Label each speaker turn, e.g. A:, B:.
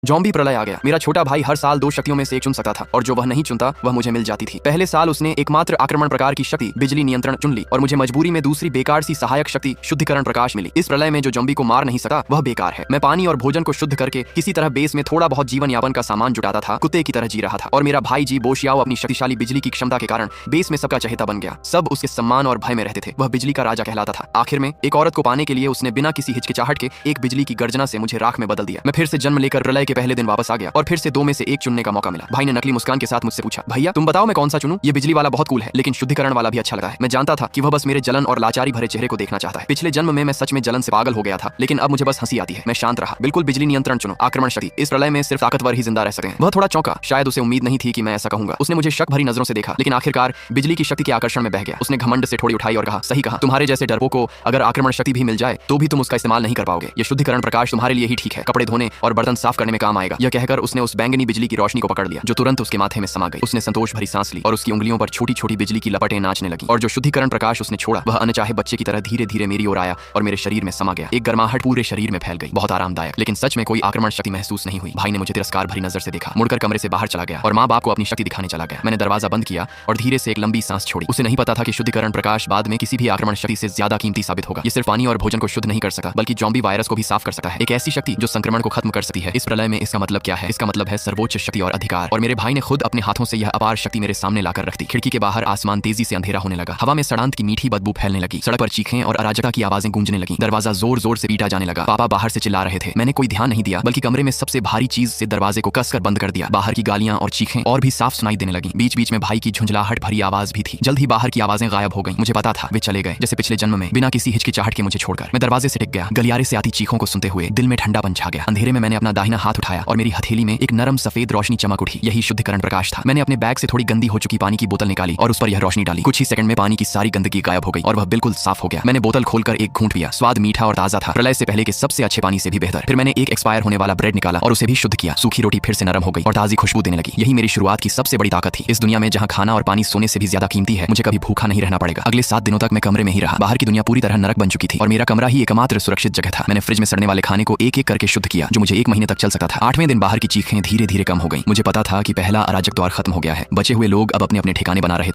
A: Zombie प्रलय आ गया। मेरा छोटा भाई हर साल 2 शक्तियों में से एक चुन सकता था और जो वह नहीं चुनता वह मुझे मिल जाती थी। पहले साल उसने एकमात्र आक्रमण प्रकार की शक्ति बिजली नियंत्रण चुन ली और मुझे मजबूरी में दूसरी बेकार सी सहायक शक्ति शुद्धिकरण प्रकाश मिली। इस प्रलय में जो जॉम्बी को मार नहीं सका वह बेकार है। मैं पानी और भोजन को शुद्ध करके किसी तरह बेस में थोड़ा बहुत जीवन यापन का सामान जुटाता था, कुत्ते की तरह जी रहा था। और मेरा भाई जी बोशियाओ अपनी शक्तिशाली बिजली की क्षमता के कारण बेस में सबका चहेता बन गया। सब उसके सम्मान और भय में रहते थे। वह बिजली का राजा कहलाता था। आखिर में एक औरत को पाने के लिए उसने बिना किसी हिचकिचाहट के एक बिजली की गर्जना से मुझे राख में बदल दिया। मैं फिर से जन्म लेकर प्रलय के पहले दिन वापस आ गया और फिर से 2 में से एक चुनने का मौका मिला। भाई ने नकली मुस्कान के साथ मुझसे पूछा, भैया तुम बताओ मैं कौन सा चुनूं? ये बिजली वाला बहुत कूल है लेकिन शुद्धिकरण वाला भी अच्छा लगा है। मैं जानता था कि वह बस मेरे जलन और लाचारी भरे चेहरे को देखना चाहता है। पिछले जन्म में मैं सच में जलन से पागल हो गया था लेकिन अब मुझे बस हंसी आती है। मैं शांत रहा। बिल्कुल बिजली नियंत्रण चुनो, आक्रमण शक्ति। इस प्रलय में सिर्फ ताकतवर ही जिंदा रह सकते हैं। वह थोड़ा चौंका, शायद उसे उम्मीद नहीं थी कि मैं ऐसा कहूंगा। उसने मुझे शक भरी नजरों से देखा लेकिन आखिरकार बिजली की शक्ति के आकर्षण में बह गया। उसने घमंड से थोड़ी उठाई और कहा, सही कहा, तुम्हारे जैसे डरपोक को अगर आक्रमण शक्ति भी मिल जाए तो भी तुम उसका इस्तेमाल नहीं कर पाओगे। ये शुद्धिकरण प्रकाश तुम्हारे लिए ही ठीक है, कपड़े धोने और बर्तन साफ करने में काम आएगा। यह कहकर उसने उस बैंगनी बिजली की रोशनी को पकड़ लिया जो तुरंत उसके माथे में समा गई। उसने संतोष भरी सांस ली और उसकी उंगलियों पर छोटी छोटी बिजली की लपटें नाचने लगी और जो शुद्धिकरण प्रकाश उसने छोड़ा वह अनचाहे बच्चे की तरह धीरे धीरे मेरी ओर आया और मेरे शरीर में समा गया। एक गर्माहट पूरे शरीर में फैल गई। बहुत आरामदायक, लेकिन सच में कोई आक्रमण शक्ति महसूस नहीं हुई। भाई ने मुझे तिरस्कार भरी नजर से देखा, मुड़कर कमरे से बाहर चला गया और माँ बाप को अपनी शक्ति दिखाने चला गया। मैंने दरवाजा बंद किया और धीरे से एक लंबी सांस छोड़ी। उसे नहीं पता था कि शुद्धिकरण प्रकाश बाद में किसी भी आक्रमण शक्ति से ज्यादा कीमती साबित होगा। ये सिर्फ पानी और भोजन को शुद्ध नहीं कर सकता बल्कि जॉम्बी वायरस को भी साफ कर सकता है। एक ऐसी शक्ति जो संक्रमण को खत्म कर सकती है। इस प्रलय में इसका मतलब क्या है? इसका मतलब है सर्वोच्च शक्ति और अधिकार। और मेरे भाई ने खुद अपने हाथों से यह अपार शक्ति मेरे सामने लाकर रख दी। खिड़की के बाहर आसमान तेजी से अंधेरा होने लगा। हवा में सड़ांत की मीठी बदबू फैलने लगी। सड़क पर चीखें और अराजकता की आवाजें गूंजने लगी। दरवाजा जोर जोर से पीटा जाने लगा। पापा बाहर से चिल्ला रहे थे। मैंने कोई ध्यान नहीं दिया बल्कि कमरे में सबसे भारी चीज से दरवाजे को कसकर बंद कर दिया। बाहर की गालियां और चीखें और भी साफ सुनाई देने लगी। बीच बीच में भाई की झुंझलाहट भरी आवाज भी थी। जल्द ही बाहर की आवाजें गायब हो गईं। मुझे पता था वे चले गए जैसे पिछले जन्म में, बिना किसी हिचकिचाहट के मुझे छोड़कर। मैं दरवाजे से टिक गया। गलियारे से आती चीखों को सुनते हुए दिल में ठंडापन छा गया। अंधेरे में मैंने अपना दाहिना हाथ उठाया और मेरी हथेली में एक नरम सफेद रोशनी चमक उठी। यही शुद्धिकरण प्रकाश था। मैंने अपने बैग से थोड़ी गंदी हो चुकी पानी की बोतल निकाली और उस पर यह रोशनी डाली। कुछ ही सेकंड में पानी की सारी गंदगी गायब हो गई और वह बिल्कुल साफ हो गया। मैंने बोतल खोलकर एक घूंट पिया। स्वाद मीठा और ताजा था, प्रलय से पहले के सबसे अच्छे पानी से भी बेहतर। फिर मैंने एक एक्सपायर होने वाला ब्रेड निकाला और उसे भी शुद्ध किया। सूखी रोटी फिर से नरम हो गई और ताजी खुशबू देने लगी। यही मेरी शुरुआत की सबसे बड़ी ताकत थी। इस दुनिया में जहां खाना और पानी सोने से भी ज्यादा कीमती है, मुझे कभी भूखा नहीं रहना पड़ेगा। अगले 7 दिनों तक मैं कमरे में ही रहा। बाहर की दुनिया पूरी तरह नरक बन चुकी थी और मेरा कमरा ही एकमात्र सुरक्षित जगह था। मैंने फ्रिज में सड़ने वाले खाने को एक एक करके शुद्ध किया जो मुझे 1 महीने तक चल सकता था। 8वें दिन बाहर की चीखें धीरे धीरे कम हो गई। मुझे पता था कि पहला अराजक द्वार खत्म हो गया है। बचे हुए लोग अब अपने अपने ठिकाने बना रहे